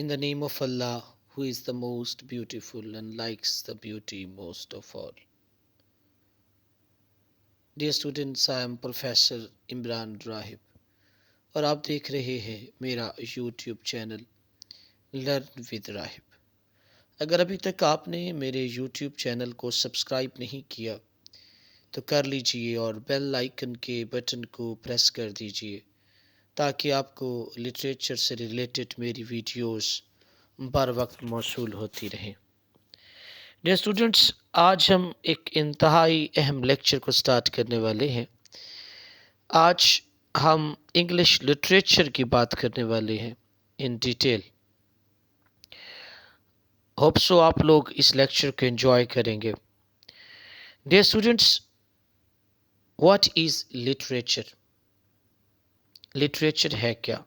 In the name of Allah, who is the most beautiful and likes the beauty most of all. Dear students, I am Professor Imran राहिब और आप देख रहे हैं मेरा YouTube channel learn with राहिब। अगर अभी तक आपने मेरे YouTube चैनल को सब्सक्राइब नहीं किया तो कर लीजिए और बेल आइकन के बटन को प्रेस कर दीजिए ताकि आपको लिटरेचर से रिलेटेड मेरी वीडियोस बर वक्त मौसूल होती रहे। डियर स्टूडेंट्स, आज हम एक इंतहाई अहम लेक्चर को स्टार्ट करने वाले हैं। आज हम इंग्लिश लिटरेचर की बात करने वाले हैं इन डिटेल। होप सो आप लोग इस लेक्चर को एंजॉय करेंगे। Dear students, what is literature? Literature है क्या?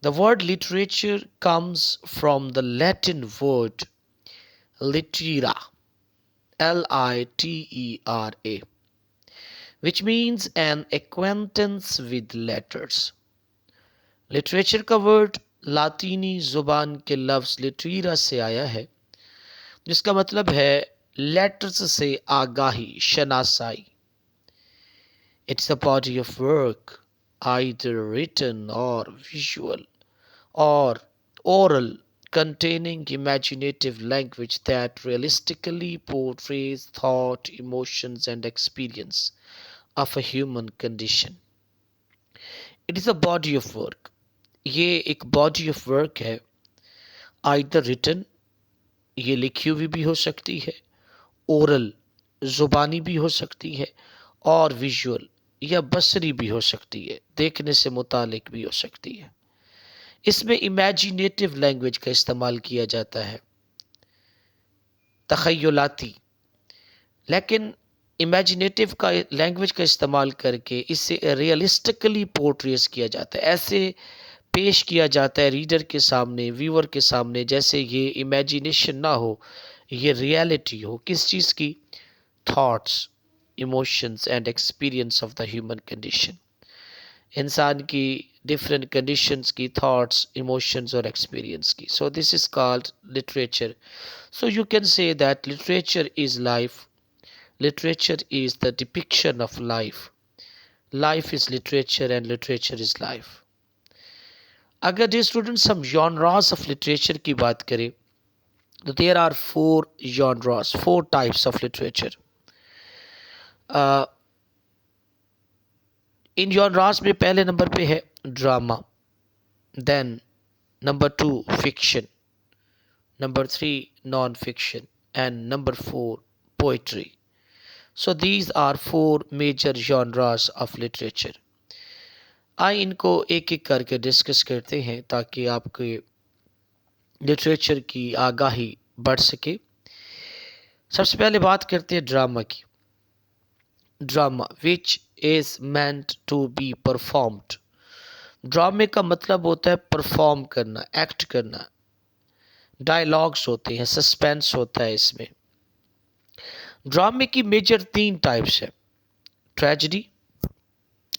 The word literature comes from the Latin word litera, Litera, which means an acquaintance with letters. Literature का वर्ड लातीनी जुबान के लफ्ज़ लिटरीरा से आया है, जिसका मतलब है लेटर्स से आगाही, शनासाई। It's a body of work, either written or visual or oral, containing imaginative language that realistically portrays thought, emotions, and experience of a human condition. It is a body of work. ये एक body of work है, either written, ये लिखी हुई भी हो सकती है, oral, ज़ुबानी भी हो सकती है, और visual या बसरी भी हो सकती है, देखने से मुतालिक भी हो सकती है। इसमें इमेजिनेटिव लैंग्वेज का इस्तेमाल किया जाता है, तख़य्युलाती, लेकिन इमेजिनेटिव का लैंग्वेज का इस्तेमाल करके इसे रियलिस्टिकली पोर्ट्रेस किया जाता है। ऐसे पेश किया जाता है रीडर के सामने, व्यूअर के सामने, जैसे ये इमेजिनेशन ना हो, ये रियलिटी हो। किस चीज़ की? Thoughts, emotions and experience of the human condition. इंसान की डिफरेंट कंडीशंस की, थॉट्स, इमोशंस और एक्सपीरियंस की। So this is called literature. So you can say that literature is life, literature is the depiction of life, life is literature and literature is life. अगर dear students हम genres of literature की बात करें तो there are 4 genres, 4 types of literature. इन genres में पहले number पे है drama, then number 2 fiction, number 3 non fiction and number 4 poetry. So these are 4 major genres of literature. आइए इनको एक एक करके डिस्कस करते हैं ताकि आपके लिटरेचर की आगाही बढ़ सके। सबसे पहले बात करते हैं ड्रामा की। Drama which is meant to be performed. ड्रामे का मतलब होता है परफॉर्म करना, एक्ट करना। डायलॉग्स होते हैं, सस्पेंस होता है इसमें। ड्रामे की मेजर 3 टाइप्स है, tragedy,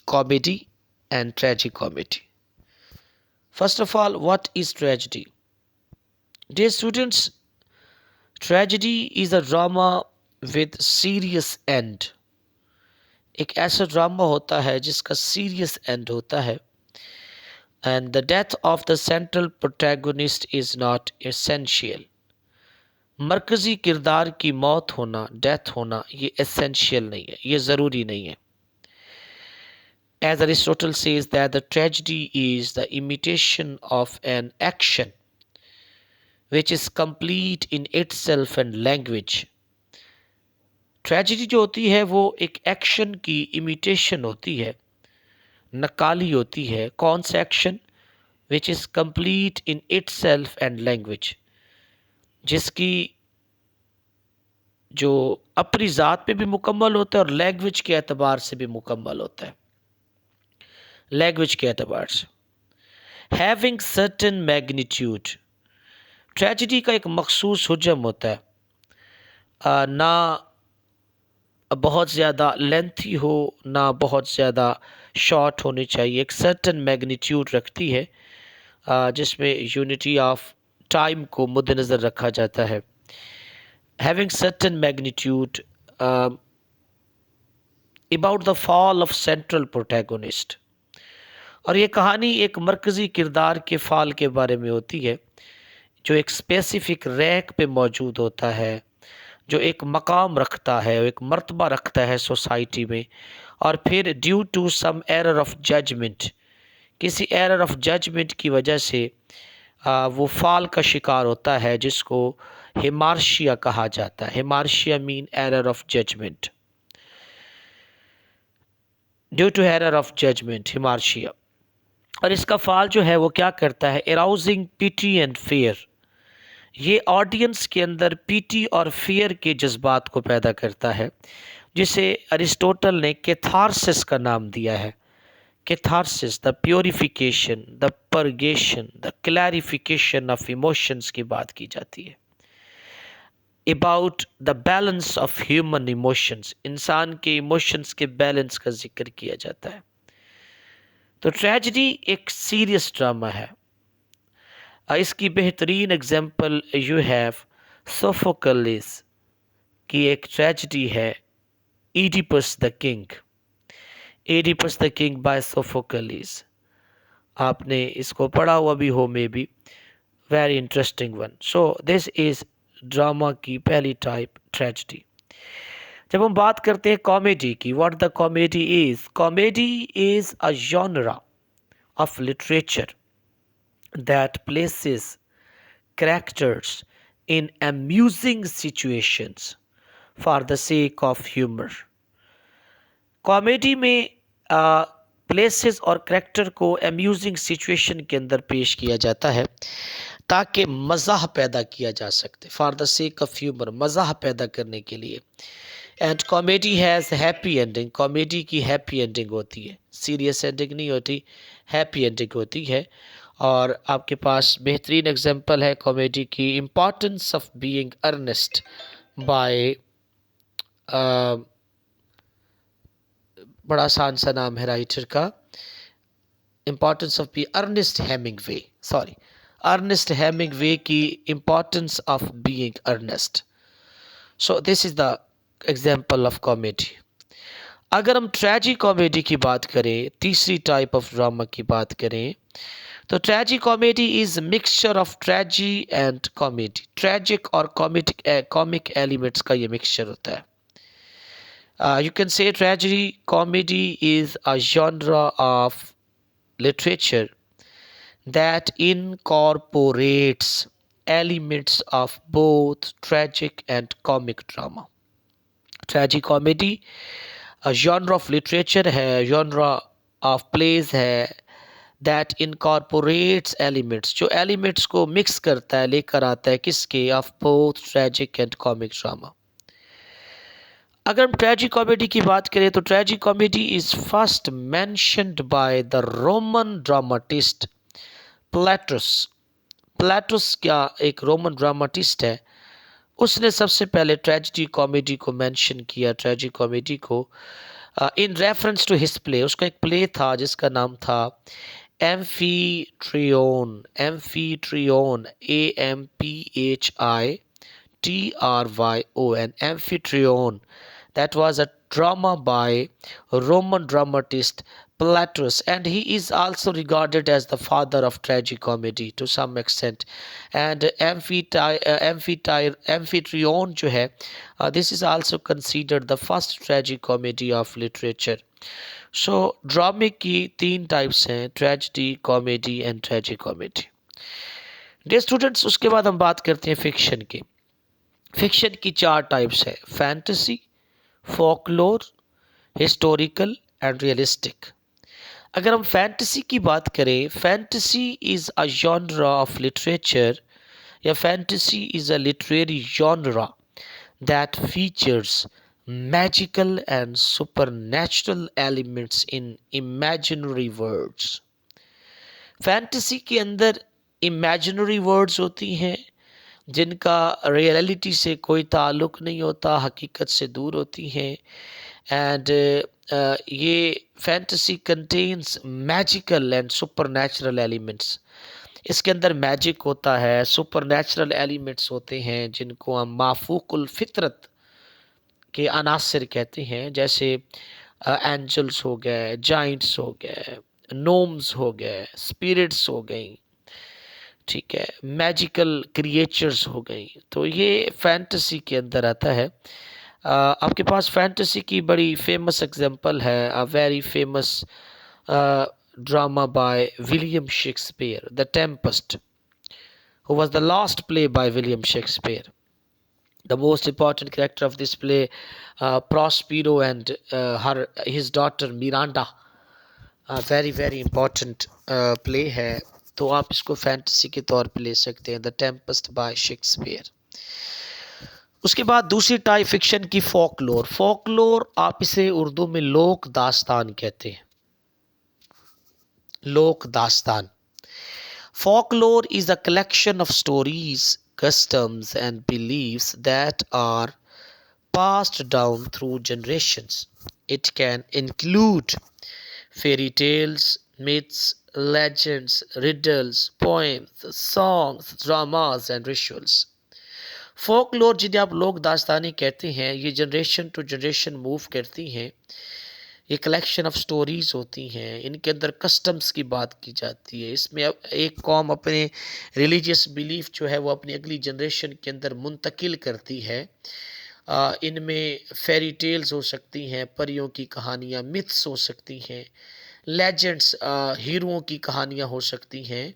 comedy and tragic comedy. First of all, what is tragedy? Dear students, tragedy is a drama with serious end. एक ऐसा ड्रामा होता है जिसका सीरियस एंड होता है, and the death of the central protagonist is not essential. मरकजी किरदार की मौत होना, डेथ होना, ये एसेंशियल नहीं है, ये ज़रूरी नहीं है। As Aristotle says that the tragedy is the imitation of an action which is complete in itself and language. Tragedy जो होती है वो एक एक्शन की इमिटेशन होती है, नकाली होती है। कौन सा action? Which is complete in it self and language, जिसकी जो अपनी ज़ात पे भी मुकम्मल होता है और लैंग्वेज के एतबार से भी मुकम्मल होता है। लैंग्वेज के एतबार से हैविंग सर्टेन मैग्नीट्यूड। ट्रेजिडी का एक मखसूस हुजम होता है, ना बहुत ज़्यादा लेंथी हो ना बहुत ज़्यादा शॉर्ट होनी चाहिए, एक सर्टन मैग्नीट्यूड रखती है। जिसमें यूनिटी ऑफ टाइम को मद्देनज़र रखा जाता है, having certain magnitude, about the fall of central protagonist. और ये कहानी एक मरकज़ी किरदार के फाल के बारे में होती है जो एक स्पेसिफिक रैंक पे मौजूद होता है, जो एक मकाम रखता है, एक मर्तबा रखता है सोसाइटी में, और फिर due to some error of judgement, किसी एरर ऑफ जजमेंट की वजह से वो फाल का शिकार होता है, जिसको हिमार्शिया कहा जाता है। Hamartia mean error of judgement, due to error of judgement, hamartia. और इसका फाल जो है वो क्या करता है, एराउजिंग पिटी एंड फेयर, ये ऑडियंस के अंदर पीटी और फियर के जज्बात को पैदा करता है, जिसे अरिस्टोटल ने कैथारसिस का नाम दिया है। Catharsis, the purification, the purgation, the clarification of emotions की बात की जाती है। About the balance of human emotions, इंसान के इमोशंस के बैलेंस का जिक्र किया जाता है। तो ट्रेजेडी एक सीरियस ड्रामा है। इसकी बेहतरीन एग्जाम्पल यू हैव सोफोक्लिस की एक ट्रेजेडी है, Oedipus the king, Oedipus the king by Sophocles. आपने इसको पढ़ा हुआ भी हो, maybe, very interesting one. So this is drama की पहली टाइप, ट्रेजेडी। जब हम बात करते हैं कॉमेडी की, what the comedy is a genre of literature that places characters in amusing situations for the sake of humor. Comedy में places और करेक्टर को अम्यूजिंग सिचुएशन के अंदर पेश किया जाता है ताकि मज़ाह पैदा किया जा सकते, for the sake of humour, मज़ाह पैदा करने के लिए। And comedy has happy ending, comedy की हैप्पी एंडिंग होती है, सीरियस एंडिंग नहीं होती, हैप्पी एंडिंग होती है। और आपके पास बेहतरीन एग्जांपल है कॉमेडी की, importance of being earnest by, बड़ा आसान सा नाम है राइटर का, importance of be Ernest Hemingway, sorry, Ernest Hemingway की importance of being earnest. So this is the example of comedy. अगर हम ट्रेजी कॉमेडी की बात करें, तीसरी टाइप ऑफ ड्रामा की बात करें, तो ट्रेजी comedy is mixture of ट्रेजी and comedy, tragic और कॉमिक एलिमेंट्स का ये मिक्सचर होता है। यू कैन से ट्रेजी comedy is a genre of literature that incorporates elements of both tragic and comic drama. ट्रेजी comedy genre of literature है, genre of pledge है that incorporates elements, जो elements को mix करता है, लेकर आता है, किसके, of both tragic and comic drama. अगर हम ट्रेजिक कॉमेडी की बात करें तो tragic comedy is first mentioned by the Roman dramatist Plautus. Plautus क्या एक रोमन ड्रामाटिस्ट है, उसने सबसे पहले ट्रेजिडी कॉमेडी को मेंशन किया, ट्रेजिक कॉमेडी को, in reference to his play. उसका एक प्ले था जिसका नाम था एम्फीट्रियोन, एम्फीट्रियोन, AMPHITRYON, एम्फीट्रियोन। That was a drama by Roman dramatist Plautus, and he is also regarded as the father of tragicomedy to some extent. And Amphitryon जो है, this is also considered the first tragicomedy of literature. So ड्रामे की तीन types हैं, tragedy, comedy and tragicomedy. Dear students, उसके बाद हम बात करते हैं फिक्शन की। फिक्शन की चार टाइप्स है, fantasy, folklore, historical and realistic. अगर हम फैंटेसी की बात करें, fantasy is a genre of literature, या fantasy is a literary genre that features magical and supernatural elements in imaginary worlds. Fantasy के अंदर इमेजिनरी वर्ड्स होती हैं जिनका रियलिटी से कोई ताल्लुक़ नहीं होता, हकीकत से दूर होती हैं। एंड ये fantasy contains magical and supernatural elements. इसके अंदर मैजिक होता है, सुपरनैचुरल एलिमेंट्स होते हैं जिनको हम माफूकुल फितरत के अनासिर कहते हैं, जैसे एंजल्स हो गए, जाइंट्स हो गए, नोम्स हो गए, स्पिरिट्स हो गई, ठीक है, मैजिकल क्रिएचर्स हो गई। तो ये फैंटेसी के अंदर आता है। आपके पास फैंटेसी की बड़ी फेमस एग्जांपल है, a very famous drama by William Shakespeare, the Tempest, who was the last play by William Shakespeare. The most important character of this play, Prospero and his daughter Miranda, very very important play है, तो आप इसको fantasy के तौर पे ले सकते हैं, द टेम्पेस्ट बाय शेक्सपियर। उसके बाद दूसरी टाइप फिक्शन की फोकलोर। फोकलोर आप इसे उर्दू में लोक दास्तान कहते हैं, लोक दास्तान। Folklore is a collection of stories, customs, and beliefs that are passed down through generations. It can include fairy tales, myths, legends, riddles, poems, songs, dramas, and rituals. Folklore जिन्हें आप लोक दास्तानी कहते हैं, ये जनरेशन टू जनरेशन मूव करती हैं। ये collection of stories होती हैं, इनके अंदर कस्टम्स की बात की जाती है। इसमें अब एक कौम अपने रिलीजियस बिलीफ जो है वो अपनी अगली जनरेशन के अंदर मुंतकिल करती है। इनमें फेरी टेल्स हो सकती हैं, परियों की कहानियाँ, मिथ्स हो सकती हैं, लेजेंड्स, हीरोओं की कहानियाँ हो सकती हैं,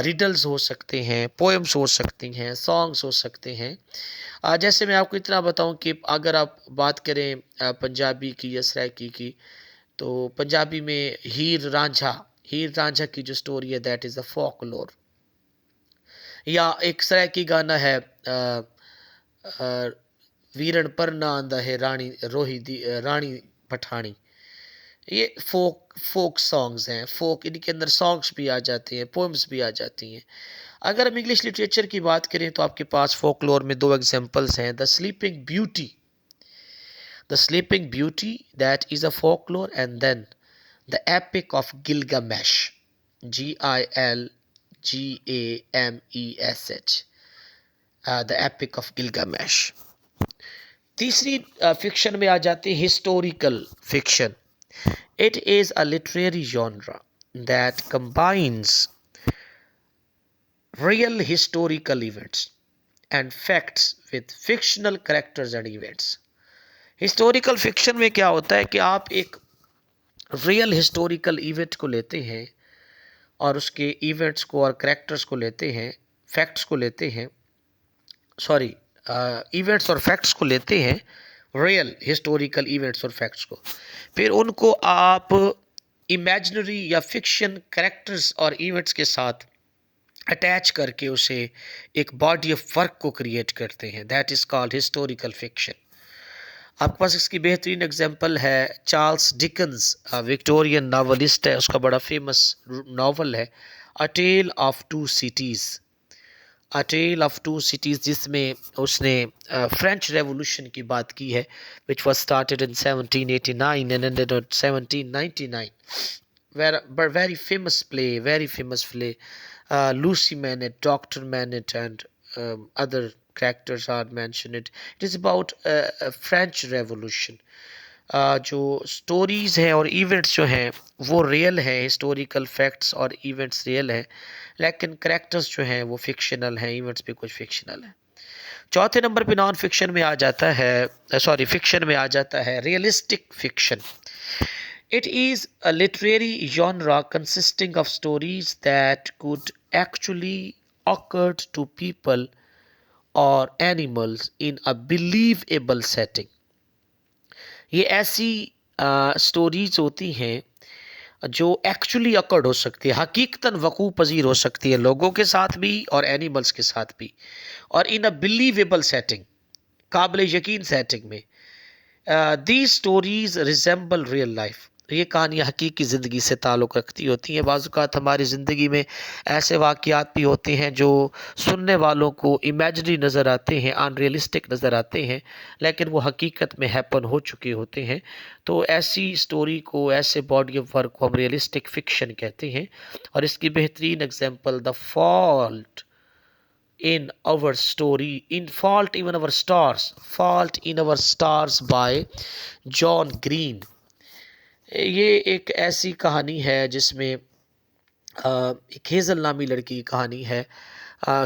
रिडल्स हो सकते हैं, पोएम्स हो सकती हैं, सॉन्ग्स हो सकते हैं। जैसे मैं आपको इतना बताऊं कि अगर आप बात करें पंजाबी की या सराइकी की, तो पंजाबी में हीर रांझा की जो स्टोरी है दैट इज़ द फोकलोर। या एक सराइकी गाना है, वीरण पर ना आंदा है रानी रोही दी रानी पठानी। ये फोक सॉन्ग्स हैं, फोक, इनके अंदर सॉन्ग्स भी आ जाते हैं, पोएम्स भी आ जाती हैं। अगर हम इंग्लिश लिटरेचर की बात करें तो आपके पास फोकलोर में दो एग्जांपल्स हैं, the sleeping beauty that is a folklore, and then the epic of Gilgamesh, GILGAMESH, the epic of Gilgamesh. तीसरी फिक्शन में आ जाती है historical fiction. It is a literary genre that combines real historical events and facts with fictional characters and events. Historical fiction में क्या होता है कि आप एक real historical event को लेते हैं और उसके events को और characters को लेते हैं, facts को लेते हैं, सॉरी इवेंट्स और फैक्ट्स को लेते हैं, रियल हिस्टोरिकल इवेंट्स और फैक्ट्स को, फिर उनको आप इमेजिनरी या फिक्शन कैरेक्टर्स और इवेंट्स के साथ अटैच करके उसे एक बॉडी ऑफ वर्क को क्रिएट करते हैं, that is called historical fiction. आपके पास इसकी बेहतरीन एग्जांपल है चार्ल्स डिकन्स, विक्टोरियन नावलिस्ट है, उसका बड़ा फेमस नावल है a tale of two cities, a tale of two cities, जिसमें उसने फ्रेंच रेवोल्यूशन की बात की है, which was started in 1789 and ended in 1799, very famous play, Lucy Manet, Dr. Manet, and other characters are mentioned. It is about French Revolution. जो stories हैं और events जो हैं वो रियल हैं, हिस्टोरिकल फैक्ट्स और इवेंट्स रियल हैं, लेकिन करेक्टर्स जो हैं वो फिक्शनल हैं, इवेंट्स भी कुछ फिक्शनल हैं। चौथे नंबर पे नॉन फिक्शन में आ जाता है, फिक्शन में आ जाता है realistic fiction. It is a literary genre consisting of stories that could actually occur to people or animals in a believable setting. ये ऐसी स्टोरीज होती हैं जो एक्चुअली अकर्ड हो सकती है, हकीकतन वकू पजीर हो सकती है, लोगों के साथ भी और एनिमल्स के साथ भी, और इन अ बिलीवेबल सेटिंग, काबिल यकीन सेटिंग में। These stories resemble real life, ये कहानियाँ हकीकी ज़िंदगी से ताल्लुक़ रखती होती हैं। बाज़ औक़ात हमारी ज़िंदगी में ऐसे वाक़यात भी होते हैं जो सुनने वालों को इमेजिनरी नज़र आते हैं, अनरियलिस्टिक नज़र आते हैं, लेकिन वो हकीकत में हैपन हो चुके होते हैं। तो ऐसी स्टोरी को, ऐसे बॉडी ऑफ वर्क को हम रियलिस्टिक फ़िक्शन कहते हैं। और इसकी बेहतरीन example the fault in our story in fault in our stars fault in our stars by John Green. ये एक ऐसी कहानी है जिसमें एक हेज़ल नामी लड़की की कहानी है,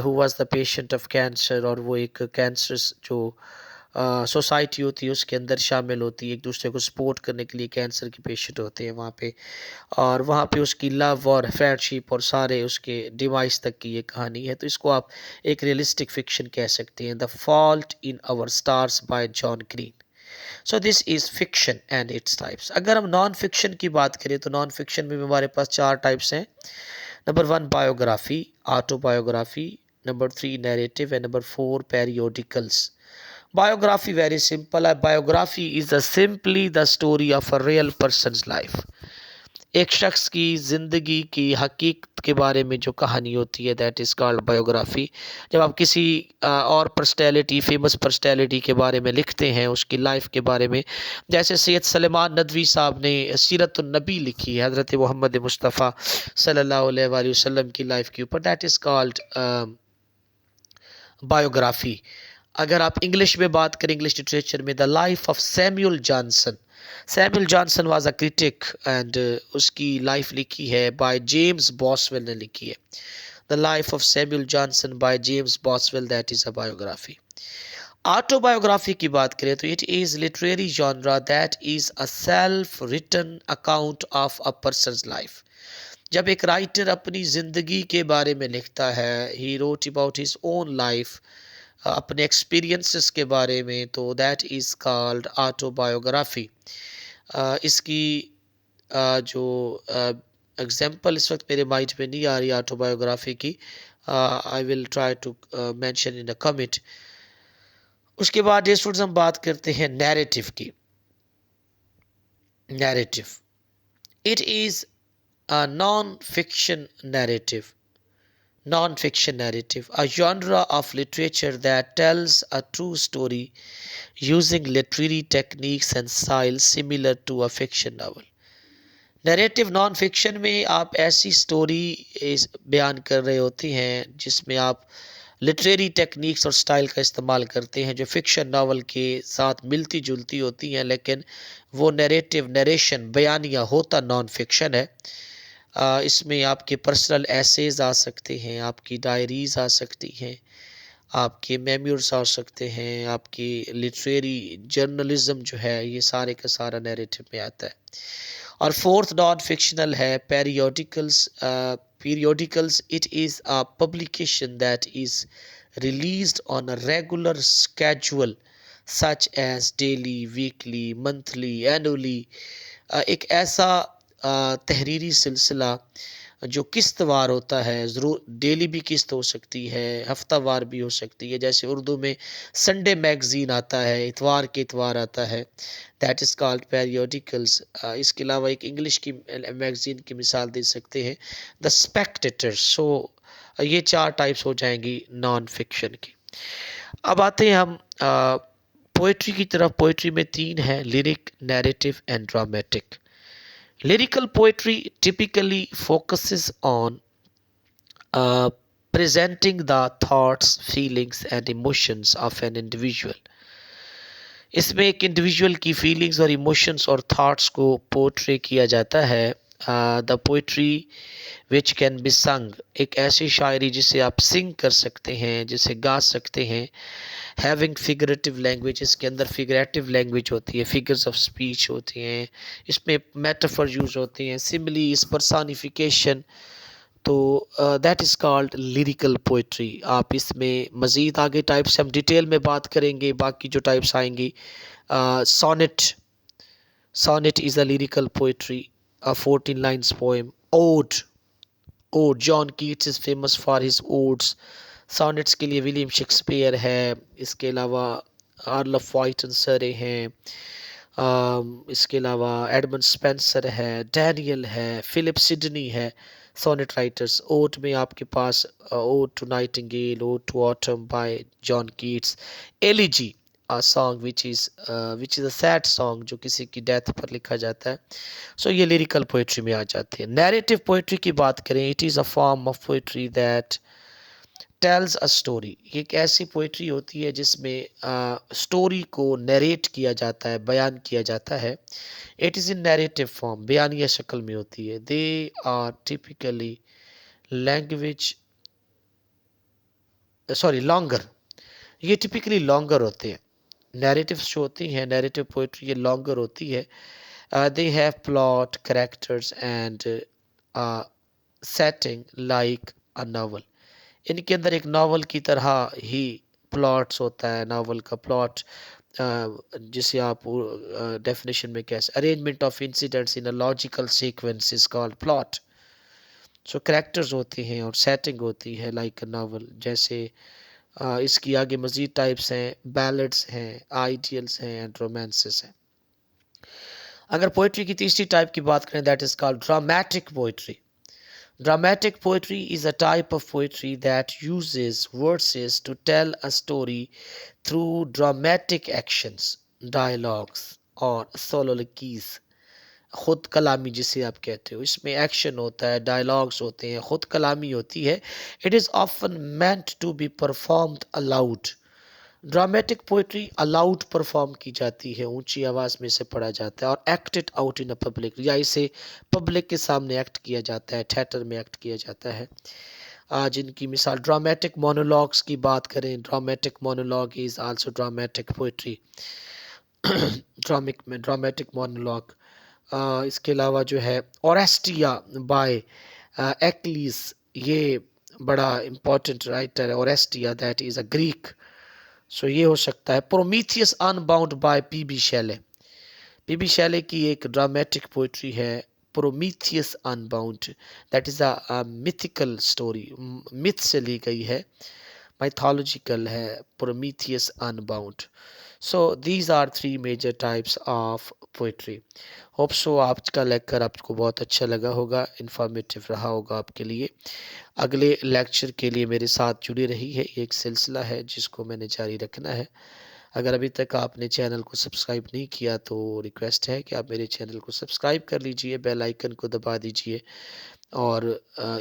who was the patient of cancer. और वो एक कैंसरस जो सोसाइटी होती है उसके अंदर शामिल होती है, एक दूसरे को सपोर्ट करने के लिए कैंसर के पेशेंट होते हैं वहाँ पे। और वहाँ पे उसकी लव और फ्रेंडशिप और सारे उसके डिवाइस तक की ये कहानी है। तो इसको आप एक रियलिस्टिक फिक्शन कह सकते हैं, the fault in our stars by John Green. So this is fiction and it's types. अगर हम नॉन फिक्शन की बात करें तो नॉन फिक्शन में भी हमारे पास 4 टाइप्स हैं। Number 1 biography, autobiography, number 3 narrative and number 4 periodicals. Biography very simple है। Biography is simply the story of a real person's life. एक शख्स की ज़िंदगी की हकीकत के बारे में जो कहानी होती है, दैट इज़ कॉल्ड बायोग्राफी। जब आप किसी और पर्सनैलिटी, फेमस पर्सनैलिटी के बारे में लिखते हैं, उसकी लाइफ के बारे में, जैसे सैयद सलेमान नदवी साहब ने सीरत-उन-नबी लिखी है हज़रत मोहम्मद मुस्तफ़ा सल्लल्लाहु अलैहि वसल्लम की लाइफ के ऊपर, दैट इज़ कॉल्ड बायोग्राफी। अगर आप इंग्लिश में बात करें, इंग्लिश लिटरेचर में, the life of Samuel Johnson. Samuel Johnson was a critic and उसकी लाइफ लिखी है बाय जेम्स बॉसवेल ने लिखी है। The life of Samuel Johnson by James Boswell, that is a biography. Autobiography की बात करें तो it is literary genre that is a self written account of a person's life. जब एक राइटर अपनी ज़िंदगी के बारे में लिखता है, he wrote about his own life, अपने एक्सपीरियंसेस के बारे में, तो दैट इज़ कॉल्ड ऑटोबायोग्राफी। इसकी जो एग्जांपल इस वक्त मेरे माइंड में नहीं आ रही ऑटोबायोग्राफी की, I will try to mention in a comment. उसके बाद ये स्टूडेंट्स हम बात करते हैं नैरेटिव की। Narrative, it is a non fiction narrative. Non-fiction narrative, a genre of literature that tells a true story using literary techniques and style similar to a fiction novel. Narrative non fiction में आप ऐसी story बयान कर रहे होते हैं जिसमें आप लिटरेरी टेक्निक्स और स्टाइल का इस्तेमाल करते हैं जो फिक्शन नावल के साथ मिलती जुलती होती हैं, लेकिन वो नैरेटिव, नरेशन, बयानिया होता नॉन फिक्शन है। इसमें आपके पर्सनल एसेज आ सकते हैं, आपकी डायरीज़ आ सकती हैं, आपके मेमोइर्स आ सकते हैं, आपकी लिटरेरी जर्नलिज्म जो है, ये सारे का सारा नैरेटिव में आता है। और फोर्थ नॉन फिक्शनल है periodicals. Periodicals, it is a publication that is released on a regular schedule such as daily, weekly, monthly, annually। एक ऐसा तहरीरी सिलसिला जो किस्तवार होता है, ज़रूर डेली भी किस्त हो सकती है, हफ्तावार भी हो सकती है। जैसे उर्दू में संडे मैगज़ीन आता है, इतवार के इतवार आता है, दैट इज़ कॉल्ड पेरियोडिकल्स। इसके अलावा एक इंग्लिश की मैगज़ीन की मिसाल दे सकते हैं, द स्पेक्टेटर। सो ये 4 टाइप्स हो जाएंगी नॉन फिक्शन की। अब आते हैं हम पोइट्री की तरफ। पोइट्री में 3 हैं, lyric, narrative and dramatic. Lyrical poetry typically focuses on uh, presenting the thoughts, feelings and emotions of an individual। इसमें एक इंडिविजुअल की फीलिंग्स और इमोशंस और थॉट्स को पोर्ट्रे किया जाता है। The poetry which can be संग, एक ऐसी शायरी जिसे आप सिंग कर सकते हैं, जिसे गा सकते हैं। हैविंग फिगरेटिव लैंग्वेज, इसके अंदर फिगरेटिव लैंग्वेज होती है, फिगर्स ऑफ स्पीच होती हैं, इसमें मेटाफर यूज होते हैं, सिमिलीज, पर्सोनिफिकेशन। तो that is called lyrical poetry. आप इसमें मज़ीद आगे टाइप्स हम डिटेल में बात करेंगे, बाकी जो टाइप्स आएंगी। Sonnet, sonnet is a lyrical poetry, a 14 lines poem। Ode, ode, John Keats is famous for his odes. Sonnets के लिए विलियम शेक्सपियर है, इसके अलावा अर्ल ऑफ वाइटन सरे हैं, इसके अलावा एडमंड स्पेंसर है, डैनियल है, फिलिप सिडनी है, सोनेट राइटर्स। ओट में आपके पास ode to nightingale, ode to autumn by John Keats, elegy a song which is a sad song जो किसी की डेथ पर लिखा जाता है। सो ये लिरिकल पोइट्री में आ जाती है। नैरेटिव पोइट्री की बात करें, it is a form of poetry that tells a story. ये एक ऐसी पोइट्री होती है जिसमें स्टोरी को नरेट किया जाता है, बयान किया जाता है। It is in narrative form, बयानिया शक्ल में होती है। They are typically language sorry longer, ये टिपिकली लॉन्गर होते हैं। नैरेटिव्स जो होती हैं, नैरेटिव पोइट्री, ये लॉन्गर होती है। They have plot, characters and setting like a novel. इनके अंदर एक नावल की तरह ही प्लॉट्स होता है। नावल का प्लॉट जिसे आप डेफिनेशन में कैसे arrangement of incidents in a logical sequence is called plot. So characters होते हैं और सेटिंग होती है लाइक अ नावल। जैसे इसकी आगे मज़ीद टाइप्स हैं, बैलेड्स हैं, आइडियल्स हैं एंड रोमांसेस हैं। अगर पोइट्री की तीसरी टाइप की बात करें, that is called dramatic poetry. Dramatic poetry is a type of poetry that uses verses to tell a story through dramatic actions, dialogues or soliloquies. खुद कलामी जिसे आप कहते हो, इसमें एक्शन होता है, डायलॉग्स होते हैं, खुद कलामी होती है। It is often meant to be performed aloud. Dramatic poetry allowed perform की जाती है, ऊंची आवाज़ में इसे पढ़ा जाता है, और acted out in a public, या इसे पब्लिक के सामने एक्ट किया जाता है, थिएटर में एक्ट किया जाता है। आज इनकी मिसाल ड्रामेटिक मोनोलॉग्स की बात करें, dramatic monologue is also dramatic poetry. Dramatic monologue. इसके अलावा जो है ओरेस्टिया बाय एक्लीस, ये बड़ा इम्पोर्टेंट राइटर है। Oresteia that is a Greek. So ये हो सकता है। Prometheus unbound by P B Shelley, P B Shelley की एक ड्रामेटिक पोइट्री है Prometheus unbound. That is a mythical story, myth से ली गई है, माइथोलॉजिकल है, Prometheus unbound. So these are three major types of poetry. Hope so आज का लेक्चर आपको बहुत अच्छा लगा होगा, इन्फॉर्मेटिव रहा होगा आपके लिए। अगले लेक्चर के लिए मेरे साथ जुड़ी रही है, एक सिलसिला है जिसको मैंने जारी रखना है। अगर अभी तक आपने चैनल को सब्सक्राइब नहीं किया तो रिक्वेस्ट है कि आप मेरे चैनल को सब्सक्राइब कर लीजिए, बेल आइकन को दबा दीजिए, और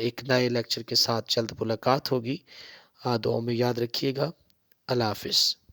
एक नए लेक्चर के साथ जल्द मुलाकात होगी। दुआ में याद रखिएगा। अल्लाह हाफिज़।